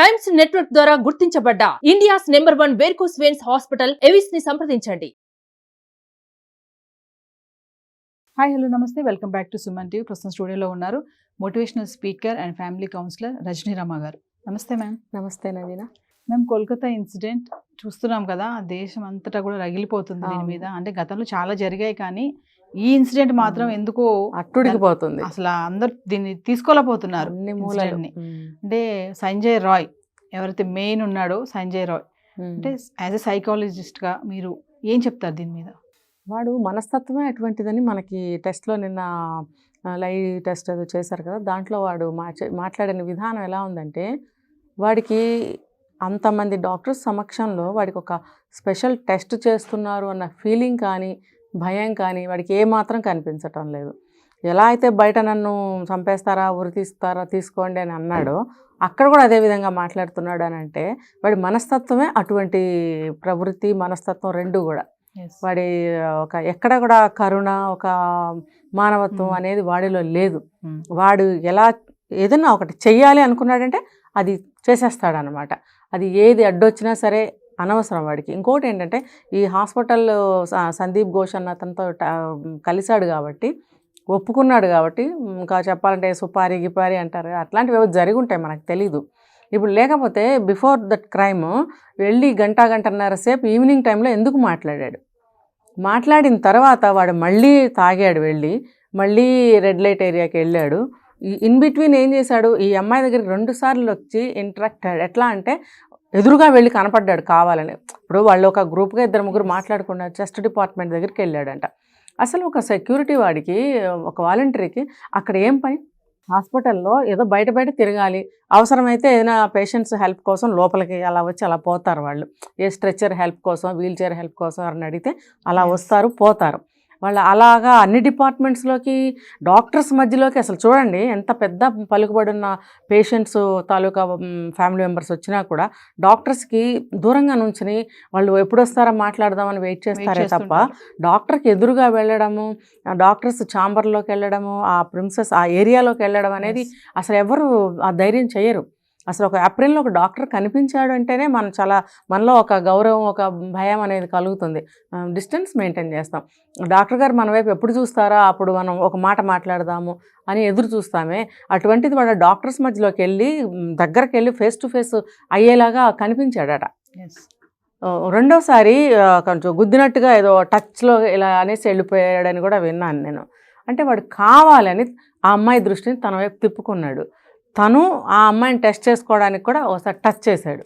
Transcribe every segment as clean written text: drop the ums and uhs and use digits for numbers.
Times Network ద్వారా గుర్తించబడ్డ India's #1 varicose veins hospital Avis ని సంప్రదించండి. హాయ్ హలో నమస్తే, welcome back to Suman TV. ప్రస్తుతం స్టూడియోలో ఉన్నారు motivational speaker and family counsellor Rajani Rama గారు. నమస్తే మ్యామ్. నమస్తే నవీన. మేము కోల్కతా ఇన్సిడెంట్ చూస్తున్నాం కదా, దేశం అంతటా కూడా రగిలిపోతుంది దీని మీద. అంటే గతంలో చాలా జరిగాయి కానీ ఈ ఇన్సిడెంట్ మాత్రం ఎందుకో అట్టుడికిపోతుంది. అసలు అందరు దీన్ని తీసుకోలేకపోతున్నారు. అంటే సంజయ్ రాయ్ ఎవరైతే మెయిన్ ఉన్నాడో సంజయ్ రాయ్, అంటే యాజ్ ఎ సైకాలజిస్ట్గా మీరు ఏం చెప్తారు దీని మీద? వాడు మనస్తత్వమే అటువంటిదని మనకి టెస్ట్లో నిన్న లైవ్ టెస్ట్ ఏదో చేశారు కదా, దాంట్లో వాడు మాట్లాడిన విధానం ఎలా ఉందంటే, వాడికి అంతమంది డాక్టర్స్ సమక్షంలో వాడికి ఒక స్పెషల్ టెస్ట్ చేస్తున్నారు అన్న ఫీలింగ్ కానీ భయం కానీ వాడికి ఏమాత్రం కనిపించటం లేదు. ఎలా అయితే బయట నన్ను చంపేస్తారా, ఉరి తీస్తారా, తీసుకోండి అని అన్నాడో అక్కడ కూడా అదే విధంగా మాట్లాడుతున్నాడు అని అంటే వాడి మనస్తత్వమే అటువంటి ప్రవృత్తి, మనస్తత్వం రెండు కూడా. వాడి ఒక ఎక్కడ కూడా కరుణ, ఒక మానవత్వం అనేది వాడిలో లేదు. వాడు ఎలా ఏదైనా ఒకటి చెయ్యాలి అనుకున్నాడంటే అది చేసేస్తాడనమాట. అది ఏది అడ్డొచ్చినా సరే అనవసరం వాడికి. ఇంకోటి ఏంటంటే, ఈ హాస్పిటల్ సందీప్ ఘోష్ అన్న అతనితో కలిశాడు కాబట్టి, ఒప్పుకున్నాడు కాబట్టి, ఇంకా చెప్పాలంటే సుపారీ గిపారీ అంటారు, అట్లాంటివి ఏవో జరిగి ఉంటాయి, మనకు తెలీదు. ఇప్పుడు లేకపోతే బిఫోర్ దట్ క్రైమ్ వెళ్ళి గంటన్నర సేపు ఈవినింగ్ టైంలో ఎందుకు మాట్లాడాడు? మాట్లాడిన తర్వాత వాడు మళ్ళీ తాగాడు, వెళ్ళి మళ్ళీ రెడ్ లైట్ ఏరియాకి వెళ్ళాడు. ఇన్ బిట్వీన్ ఏం చేశాడు, ఈ అమ్మాయి దగ్గరికి 2 సార్లు వచ్చి ఇంటరాక్ట్ అయ్యాడు. ఎట్లా అంటే ఎదురుగా వెళ్ళి కనపడ్డాడు కావాలని. ఇప్పుడు వాళ్ళు ఒక గ్రూప్గా 2-3 మాట్లాడుకున్నారు, చెస్ట్ డిపార్ట్మెంట్ దగ్గరికి వెళ్ళాడంట. అసలు ఒక సెక్యూరిటీ వాడికి, ఒక వాలంటరీకి అక్కడ ఏం పని? హాస్పిటల్లో ఏదో బయట తిరగాలి, అవసరమైతే ఏదైనా పేషెంట్స్ హెల్ప్ కోసం లోపలికి అలా వచ్చి అలా పోతారు వాళ్ళు. ఏ స్ట్రెచ్చర్ హెల్ప్ కోసం, వీల్ చైర్ హెల్ప్ కోసం అని అడిగితే అలా వస్తారు, పోతారు వాళ్ళు. అలాగా అన్ని డిపార్ట్మెంట్స్లోకి, డాక్టర్స్ మధ్యలోకి అసలు చూడండి, ఎంత పెద్ద పలుకుబడున్న పేషెంట్స్ తాలూకా ఫ్యామిలీ మెంబర్స్ వచ్చినా కూడా డాక్టర్స్కి దూరంగా నుంచుని వాళ్ళు ఎప్పుడు వస్తారో మాట్లాడదామని వెయిట్ చేస్తారే తప్ప, డాక్టర్కి ఎదురుగా వెళ్ళడము, డాక్టర్స్ ఛాంబర్లోకి వెళ్ళడము, ఆ ప్రిన్సెస్ ఆ ఏరియాలోకి వెళ్ళడం అనేది అసలు ఎవరు ఆ ధైర్యం చేయరు. అసలు ఒక ఏప్రిల్లో ఒక డాక్టర్ కనిపించాడు అంటేనే మనలో ఒక గౌరవం, ఒక భయం అనేది కలుగుతుంది. డిస్టెన్స్ మెయింటైన్ చేస్తాం. డాక్టర్ గారు మన వైపు ఎప్పుడు చూస్తారా, అప్పుడు మనం ఒక మాట మాట్లాడదాము అని ఎదురు చూస్తామే. అటువంటిది వాడు డాక్టర్స్ మధ్యలోకి వెళ్ళి దగ్గరికి వెళ్ళి ఫేస్ టు ఫేస్ అయ్యేలాగా కనిపించాడట. రెండోసారి కొంచెం గుద్దినట్టుగా ఏదో టచ్లో ఇలా అనేసి వెళ్ళిపోయాడని కూడా విన్నాను నేను. అంటే వాడు కావాలని ఆ అమ్మాయి దృష్టిని తన వైపు తిప్పుకున్నాడు. తను ఆ అమ్మాయిని టెస్ట్ చేసుకోవడానికి కూడా ఒకసారి టచ్ చేశాడు.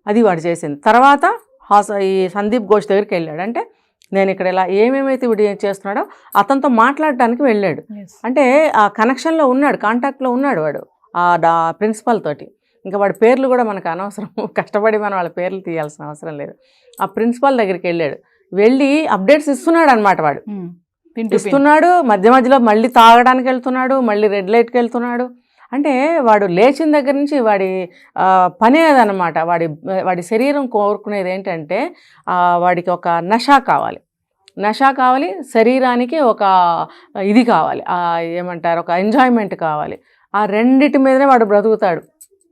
అది వాడు చేసింది. తర్వాత ఈ సందీప్ ఘోష్ దగ్గరికి వెళ్ళాడు. అంటే నేను ఇక్కడ ఇలా ఏమేమైతే వీడు చేస్తున్నాడో అతనితో మాట్లాడటానికి వెళ్ళాడు. అంటే ఆ కనెక్షన్లో ఉన్నాడు, కాంటాక్ట్లో ఉన్నాడు వాడు ఆ ప్రిన్సిపల్ తోటి. ఇంకా వాడి పేర్లు కూడా మనకు అనవసరం, కష్టపడి మనం వాళ్ళ పేర్లు తీయాల్సిన అవసరం లేదు. ఆ ప్రిన్సిపల్ దగ్గరికి వెళ్ళాడు, వెళ్ళి అప్డేట్స్ ఇస్తున్నాడు అనమాట. వాడు ఇస్తున్నాడు, మధ్యలో మళ్ళీ తాగడానికి వెళ్తున్నాడు, మళ్ళీ రెడ్ లైట్కి వెళ్తున్నాడు. అంటే వాడు లేచిన దగ్గర నుంచి వాడి పనే అదనమాట. వాడి శరీరం కోరుకునేది ఏంటంటే, వాడికి ఒక నష కావాలి, శరీరానికి ఒక ఇది కావాలి, ఏమంటారు, ఒక ఎంజాయ్మెంట్ కావాలి. ఆ రెండిటి మీదనే వాడు బ్రతుకుతాడు.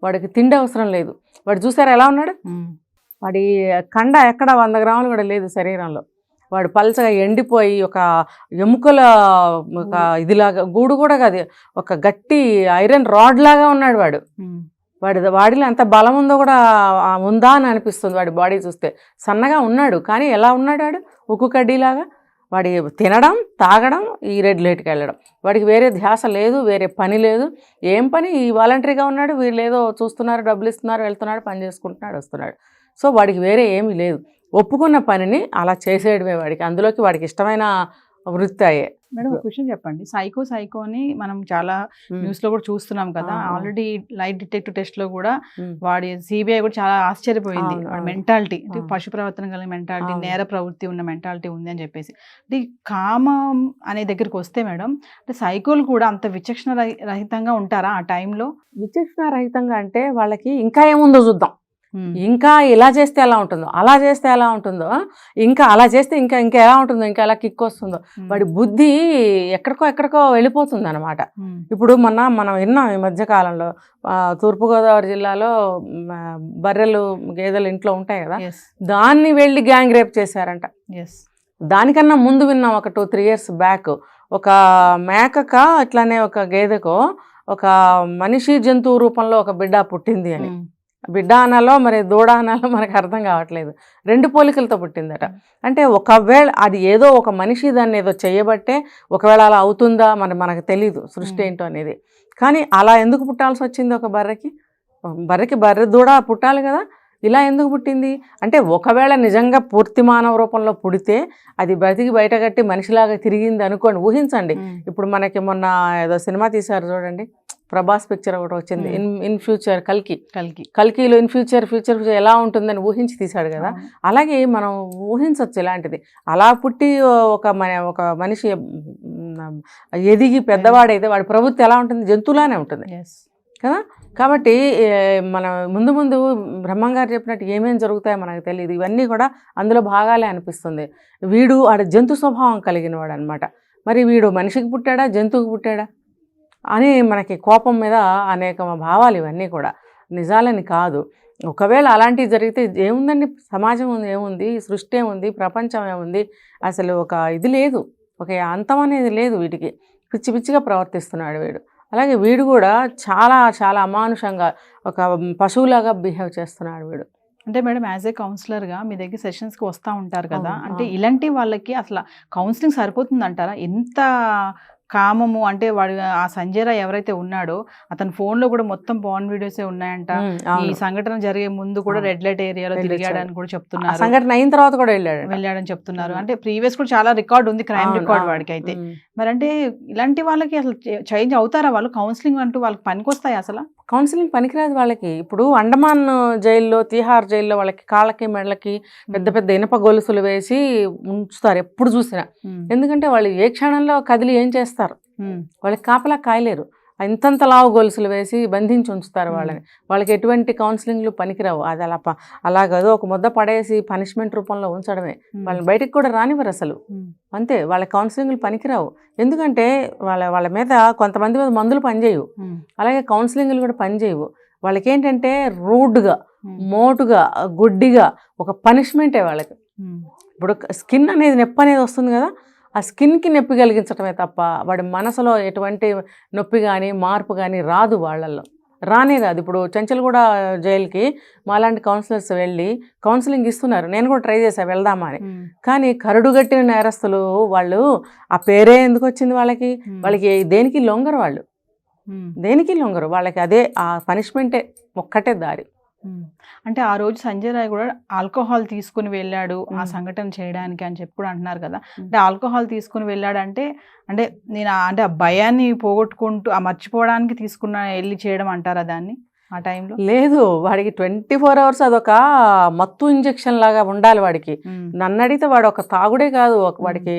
వాడికి తిండి అవసరం లేదు. వాడు చూసారా ఎలా ఉన్నాడు? వాడి కండ ఎక్కడ 100 గ్రాములు కూడా లేదు శరీరంలో. వాడు పల్చగా ఎండిపోయి ఒక ఎముకల ఒక ఇదిలాగా, గూడు కూడా కాదు, ఒక గట్టి ఐరన్ రాడ్ లాగా ఉన్నాడు వాడు. వాడిలో ఎంత బలం ఉందో కూడా ఉందా అని అనిపిస్తుంది వాడి బాడీ చూస్తే. సన్నగా ఉన్నాడు కానీ ఎలా ఉన్నాడు వాడు? ఉక్కు కడ్డీలాగా. వాడి తినడం, తాగడం, ఈ రెడ్ లైట్కి వెళ్ళడం. వాడికి వేరే ధ్యాస లేదు, వేరే పని లేదు. ఏం పని? ఈ వాలంటరీగా ఉన్నాడు, వీళ్ళు ఏదో చూస్తున్నారు, డబ్బులు ఇస్తున్నారు, వెళ్తున్నాడు, పని చేసుకుంటున్నాడు, వస్తున్నాడు. సో వాడికి వేరే ఏమీ లేదు. ఒప్పుకున్న పనిని అలా చేసేయడమే వాడికి. అందులోకి వాడికి ఇష్టమైన వృత్తి అయ్యే. మేడం ఒక క్వశ్చన్ చెప్పండి. సైకో అని మనం చాలా న్యూస్లో కూడా చూస్తున్నాం కదా. ఆల్రెడీ లైట్ డిటెక్టివ్ టెస్ట్లో కూడా వాడి సిబిఐ కూడా చాలా ఆశ్చర్యపోయింది. వాడి మెంటాలిటీ అంటే పశు ప్రవర్తన కలిగిన మెంటాలిటీ, నేర ప్రవృత్తి ఉన్న మెంటాలిటీ ఉంది అని చెప్పేసి. అంటే కామం అనే దగ్గరికి వస్తే మేడం, అంటే సైకోలు కూడా అంత విచక్షణ రహితంగా ఉంటారా ఆ టైంలో? విచక్షణ రహితంగా అంటే వాళ్ళకి ఇంకా ఏముందో చూద్దాం, ఇంకా ఇలా చేస్తే ఎలా ఉంటుందో, అలా చేస్తే ఎలా ఉంటుందో, ఇంకా అలా చేస్తే ఇంకా ఇంకా ఎలా ఉంటుందో, ఇంకా ఎలా కిక్ వస్తుందో, వాడి బుద్ధి ఎక్కడికో వెళ్ళిపోతుంది అనమాట. ఇప్పుడు మనం విన్నాం ఈ మధ్యకాలంలో తూర్పుగోదావరి జిల్లాలో బర్రెలు గేదెలు ఇంట్లో ఉంటాయి కదా, దాన్ని వెళ్ళి గ్యాంగ్ రేప్ చేశారంట. దానికన్నా ముందు విన్నాం ఒక 2-3 years బ్యాక్, ఒక మేకక ఇట్లానే ఒక గేదెకో ఒక మనిషి జంతువు రూపంలో ఒక బిడ్డ పుట్టింది అని. బిడ్డ అనాలో మరి దూడ అనాలో మనకు అర్థం కావట్లేదు, 2 పోలికలతో పుట్టిందట. అంటే ఒకవేళ అది ఏదో ఒక మనిషి దాన్ని ఏదో చేయబట్టే ఒకవేళ అలా అవుతుందా మనకు తెలీదు సృష్టి ఏంటో అనేది. కానీ అలా ఎందుకు పుట్టాల్సి వచ్చింది ఒక బర్రెకి బర్రె దూడ పుట్టాలి కదా, ఇలా ఎందుకు పుట్టింది అంటే ఒకవేళ నిజంగా పూర్తి మానవ రూపంలో పుడితే అది బ్రతికి బయటగట్టి మనిషిలాగా తిరిగింది అనుకోండి, ఊహించండి. ఇప్పుడు మనకి మొన్న ఏదో సినిమా తీశారు చూడండి, ప్రభాస్ పిక్చర్ ఒకటి వచ్చింది, ఇన్ ఫ్యూచర్ కల్కిలో ఇన్ ఫ్యూచర్ ఎలా ఉంటుందని ఊహించి తీశాడు కదా. అలాగే మనం ఊహించవచ్చు ఇలాంటిది. అలా పుట్టి ఒక మనిషి ఎదిగి పెద్దవాడైతే వాడి ప్రవృత్తి ఎలా ఉంటుంది, జంతువులానే ఉంటుంది కదా. కాబట్టి మనం ముందు బ్రహ్మంగారు చెప్పినట్టు ఏమేమి జరుగుతాయో మనకు తెలియదు. ఇవన్నీ కూడా అందులో భాగాలే అనిపిస్తుంది. వీడు ఆడ జంతు స్వభావం కలిగిన వాడు అనమాట. మరి వీడు మనిషికి పుట్టాడా జంతువుకి పుట్టాడా అని మనకి కోపం మీద అనేక భావాలు, ఇవన్నీ కూడా నిజాలని కాదు. ఒకవేళ అలాంటివి జరిగితే ఏముందండి, సమాజం ఏముంది, సృష్టి ఏముంది, ప్రపంచం ఏముంది, అసలు ఒక ఇది లేదు, ఒక అంతం అనేది లేదు. వీటికి పిచ్చిగా ప్రవర్తిస్తున్నాడు వీడు. అలాగే వీడు కూడా చాలా చాలా అమానుషంగా ఒక పశువులాగా బిహేవ్ చేస్తున్నాడు వీడు. అంటే మేడం, యాజ్ ఏ కౌన్సిలర్గా మీ దగ్గర సెషన్స్కి వస్తూ ఉంటారు కదా, అంటే ఇలాంటి వాళ్ళకి అసలు కౌన్సిలింగ్ సరిపోతుంది అంటారా? ఎంత కామము అంటే వాడు ఆ సంజయ్ రాయ్ ఎవరైతే ఉన్నాడో అతని ఫోన్లో కూడా మొత్తం పాన్ వీడియోసే ఉన్నాయంట. ఈ సంఘటన జరిగే ముందు కూడా రెడ్ లైట్ ఏరియాలో తిరిగాడని కూడా చెప్తున్నారు. సంఘటన అయిన తర్వాత కూడా వెళ్ళాడని చెప్తున్నారు. అంటే ప్రీవియస్ కూడా చాలా రికార్డ్ ఉంది, క్రైమ్ రికార్డ్ వాడికి. అయితే మరి అంటే ఇలాంటి వాళ్ళకి అసలు చేంజ్ అవుతారా వాళ్ళు? కౌన్సిలింగ్ అంటూ వాళ్ళకి పనికొస్తాయి? అసలు కౌన్సిలింగ్ పనికిరాదు వాళ్ళకి. ఇప్పుడు అండమాన్ జైల్లో, తిహార్ జైల్లో వాళ్ళకి కాళ్ళకి మెడలకి పెద్ద ఇనప గొలుసులు వేసి ఉంచుతారు ఎప్పుడు చూసినా. ఎందుకంటే వాళ్ళు ఏ క్షణంలో కదిలి ఏం చేస్తారు, వాళ్ళకి కాపలా కాయలేరు. ఇంతంత లావు గొలుసులు వేసి బంధించి ఉంచుతారు వాళ్ళని. వాళ్ళకి ఎటువంటి కౌన్సిలింగ్లు పనికిరావు. అది అలాగదో ఒక ముద్ద పడేసి పనిష్మెంట్ రూపంలో ఉంచడమే. వాళ్ళని బయటికి కూడా రానివ్వరు అసలు. అంతే, వాళ్ళ కౌన్సిలింగ్లు పనికిరావు. ఎందుకంటే వాళ్ళ మీద కొంతమంది మీద మందులు పనిచేయవు, అలాగే కౌన్సిలింగ్లు కూడా పనిచేయవు. వాళ్ళకి ఏంటంటే రూడ్గా, మోటుగా, గుడ్డిగా ఒక పనిష్మెంటే వాళ్ళకి. ఇప్పుడు స్కిన్ అనేది నొప్పి అనేది వస్తుంది కదా, ఆ స్కిన్కి నొప్పి కలిగించడమే తప్ప వాడి మనసులో ఎటువంటి నొప్పి కానీ మార్పు కానీ రాదు, వాళ్ళల్లో రానే రాదు. ఇప్పుడు చెంచల్గూడ జైలుకి మాలాంటి కౌన్సిలర్స్ వెళ్ళి కౌన్సిలింగ్ ఇస్తున్నారు. నేను కూడా ట్రై చేశాను వెళ్దామా అని. కానీ కరడుగట్టిన నేరస్తులు వాళ్ళు, ఆ పేరే ఎందుకు వచ్చింది వాళ్ళకి దేనికి లొంగరు, వాళ్ళు దేనికి లొంగరు. వాళ్ళకి అదే ఆ పనిష్మెంటే ఒక్కటే దారి. అంటే ఆ రోజు సంజయ్ రాయ్ కూడా ఆల్కహాల్ తీసుకుని వెళ్ళాడు ఆ సంఘటన చేయడానికి అని చెప్పి కూడా అంటున్నారు కదా. అంటే ఆల్కహాల్ తీసుకుని వెళ్ళాడు అంటే నేను అంటే ఆ భయాన్ని పోగొట్టుకుంటూ ఆ మర్చిపోవడానికి వెళ్ళి చేయడం అంటారా దాన్ని? ఆ టైంలో లేదు, వాడికి 24 hours అదొక మత్తు ఇంజెక్షన్ లాగా ఉండాలి వాడికి. నన్ను అడిగితే వాడు ఒక తాగుడే కాదు, వాడికి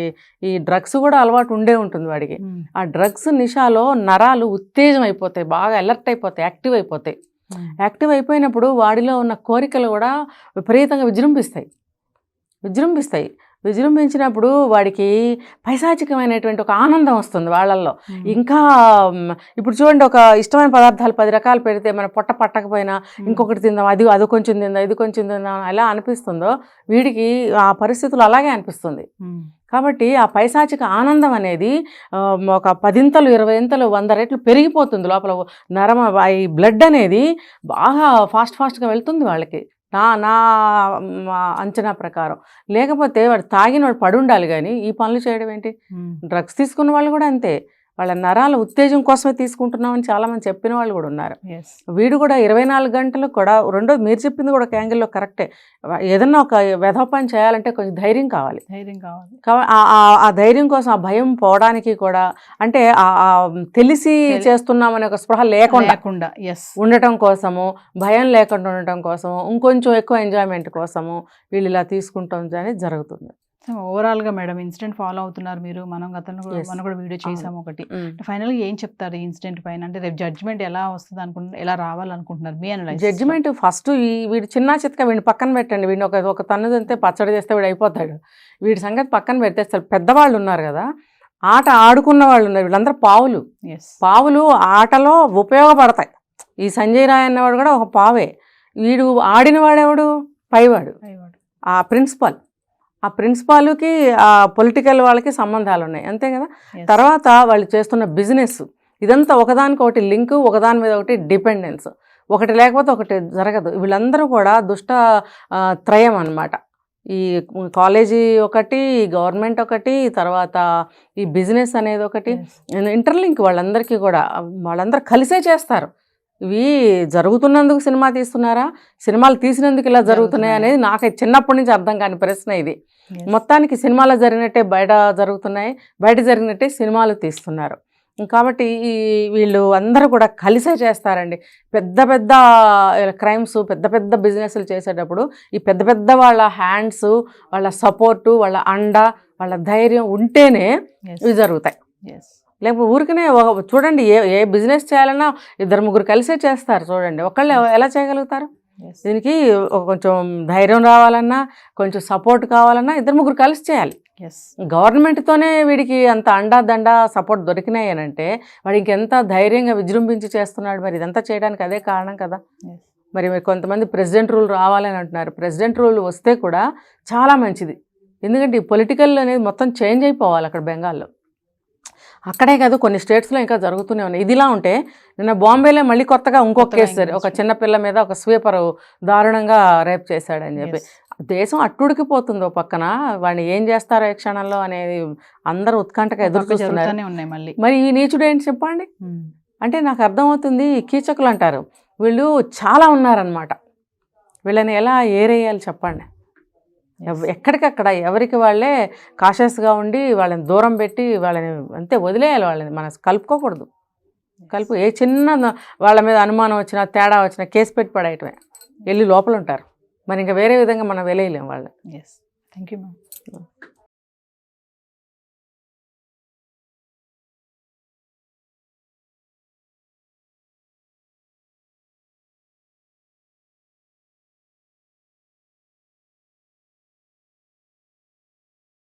ఈ డ్రగ్స్ కూడా అలవాటు ఉండే ఉంటుంది వాడికి. ఆ డ్రగ్స్ నిషాలో నరాలు ఉత్తేజం అయిపోతాయి, బాగా అలర్ట్ అయిపోతాయి, యాక్టివ్ అయిపోయినప్పుడు వాడిలో ఉన్న కోరికలు కూడా విపరీతంగా విజృంభించినప్పుడు వాడికి పైశాచికమైనటువంటి ఒక ఆనందం వస్తుంది వాళ్ళల్లో. ఇంకా ఇప్పుడు చూడండి, ఒక ఇష్టమైన పదార్థాలు 10 రకాలు పెడితే మన పొట్ట పట్టకపోయినా ఇంకొకటి తిందాం, అది కొంచెం తిందాం, ఇది కొంచెం తిందాం ఎలా అనిపిస్తుందో వీడికి ఆ పరిస్థితులు అలాగే అనిపిస్తుంది. కాబట్టి ఆ పైశాచిక ఆనందం అనేది ఒక 10 ఇంతలు 20 ఇంతలు 100 రెట్లు పెరిగిపోతుంది లోపల. ఈ బ్లడ్ అనేది బాగా ఫాస్ట్గా వెళ్తుంది వాళ్ళకి, నా అంచనా ప్రకారం. లేకపోతే వాడు తాగిన వాడు పడి ఉండాలి, కానీ ఈ పనులు చేయడం ఏంటి? డ్రగ్స్ తీసుకున్న వాళ్ళు కూడా అంతే, వాళ్ళ నరాల ఉత్తేజం కోసమే తీసుకుంటున్నామని చాలామంది చెప్పిన వాళ్ళు కూడా ఉన్నారు. వీడు కూడా 24 గంటలు కూడా, రెండోది మీరు చెప్పింది కూడా ఒక యాంగిల్లో కరెక్టే, ఏదన్నా ఒక వెధవ పని చేయాలంటే కొంచెం ధైర్యం కావాలి. ఆ ధైర్యం కోసం, ఆ భయం పోవడానికి కూడా, అంటే తెలిసి చేస్తున్నామనే ఒక స్పృహ లేకుండా ఉండటం కోసము, భయం లేకుండా ఉండటం కోసము, ఇంకొంచెం ఎక్కువ ఎంజాయ్మెంట్ కోసము వీళ్ళు ఇలా తీసుకుంటాం అనేది జరుగుతుంది. సో ఓవరాల్ గా మేడం ఇన్సిడెంట్ ఫాలో అవుతున్నారు మీరు, మనం గతంలో Yes. మనం కూడా వీడియో చేసాము ఒకటి. ఉమ్. ఫైనల్ గా ఏం చెప్తారు ఈ ఇన్సిడెంట్ పైన? అంటే రేపు జడ్జ్మెంట్ ఎలా వస్తుంది అనుకుంటున్నారు, ఎలా రావాలనుకుంటున్నారు మీ అనలైసిస్? జడ్జిమెంట్ ఫస్ట్ వీడు చిన్న చిత్క వీడిని పక్కన పెట్టండి, వీడిని ఒక తన్ను తింటే పచ్చడి చేస్తే వీడు అయిపోతాడు. వీడి సంగతి పక్కన పెట్టేస్తారు. పెద్దవాళ్ళు ఉన్నారు కదా, ఆట ఆడుకున్న వాళ్ళు ఉన్నారు, వీళ్ళందరూ పావులు. పావులు ఆటలో ఉపయోగపడతాయి. ఈ సంజయ్ రాయ్ అన్నవాడు కూడా ఒక పావే. వీడు ఆడిన వాడెవడు? పైవాడు, ఆ ప్రిన్సిపాల్. ఆ ప్రిన్సిపాల్కి ఆ పొలిటికల్ వాళ్ళకి సంబంధాలు ఉన్నాయి, అంతే కదా. తర్వాత వాళ్ళు చేస్తున్న బిజినెస్, ఇదంతా ఒకదానికొకటి లింకు, ఒకదాని మీద ఒకటి డిపెండెన్స్. ఒకటి లేకపోతే ఒకటి జరగదు. వీళ్ళందరూ కూడా దుష్ట త్రయం అన్నమాట. ఈ కాలేజీ ఒకటి, గవర్నమెంట్ ఒకటి, తర్వాత ఈ బిజినెస్ అనేది ఒకటి, ఇంటర్లింక్ వాళ్ళందరికీ కూడా. వాళ్ళందరూ కలిసే చేస్తారు. ఇవి జరుగుతున్నందుకు సినిమా తీస్తున్నారా, సినిమాలు తీసినందుకు ఇలా జరుగుతున్నాయి అనేది నాకు చిన్నప్పటి నుంచి అర్థం కాని ప్రశ్న ఇది. మొత్తానికి సినిమాలో జరిగినట్టే బయట జరుగుతున్నాయి, బయట జరిగినట్టే సినిమాలు తీస్తున్నారు. కాబట్టి వీళ్ళు అందరూ కూడా కలిసే చేస్తారండి. పెద్ద పెద్ద క్రైమ్స్, పెద్ద పెద్ద బిజినెస్లు చేసేటప్పుడు ఈ పెద్ద పెద్ద వాళ్ళ హ్యాండ్స్, వాళ్ళ సపోర్టు, వాళ్ళ అండ, వాళ్ళ ధైర్యం ఉంటేనే ఇవి జరుగుతాయి. లేకపోతే ఊరికనే చూడండి, ఏ బిజినెస్ చేయాలన్నా ఇద్దరు ముగ్గురు కలిసే చేస్తారు. చూడండి, ఒకళ్ళు ఎలా చేయగలుగుతారు? దీనికి కొంచెం ధైర్యం రావాలన్నా, కొంచెం సపోర్ట్ కావాలన్నా ఇద్దరు ముగ్గురు కలిసి చేయాలి. గవర్నమెంట్తోనే వీడికి అంత అండా దండ సపోర్ట్ దొరికినాయి అని అంటే వాడు ఇంకెంత ధైర్యంగా విజృంభించి చేస్తున్నాడు. మరి ఇదంతా చేయడానికి అదే కారణం కదా. మరి కొంతమంది ప్రెసిడెంట్ రూల్ రావాలని అంటున్నారు. ప్రెసిడెంట్ రూల్ వస్తే కూడా చాలా మంచిది. ఎందుకంటే ఈ పొలిటికల్ అనేది మొత్తం చేంజ్ అయిపోవాలి అక్కడ బెంగాల్లో. అక్కడే కాదు, కొన్ని స్టేట్స్లో ఇంకా జరుగుతూనే ఉన్నాయి. ఇదిలా ఉంటే నిన్న బాంబేలో మళ్ళీ కొత్తగా ఇంకొక కేసు, ఒక చిన్నపిల్ల మీద ఒక స్వీపర్ దారుణంగా రేప్ చేశాడని చెప్పి. దేశం అట్టుడికిపోతుంది ఓ పక్కన. వాడిని ఏం చేస్తారో ఈ క్షణంలో అనేది అందరూ ఉత్కంఠగా ఎదురు చూస్తున్నారు. మరి ఈ నీచుడు ఏంటి చెప్పండి? అంటే నాకు అర్థమవుతుంది, కీచకులు అంటారు, వీళ్ళు చాలా ఉన్నారనమాట. వీళ్ళని ఎలా ఏరేయాలి చెప్పండి? ఎక్కడికక్కడ ఎవరికి వాళ్ళే కాషస్గా ఉండి వాళ్ళని దూరం పెట్టి వాళ్ళని అంతే వదిలేయాలి. వాళ్ళని మనం కలుపుకోకూడదు. ఏ చిన్న వాళ్ళ మీద అనుమానం వచ్చినా, తేడా వచ్చినా కేసు పెట్టి పడేయటమే, వెళ్ళి లోపల ఉంటారు. మరి ఇంకా వేరే విధంగా మనం వెలేయలేం వాళ్ళని. Thank you ma'am.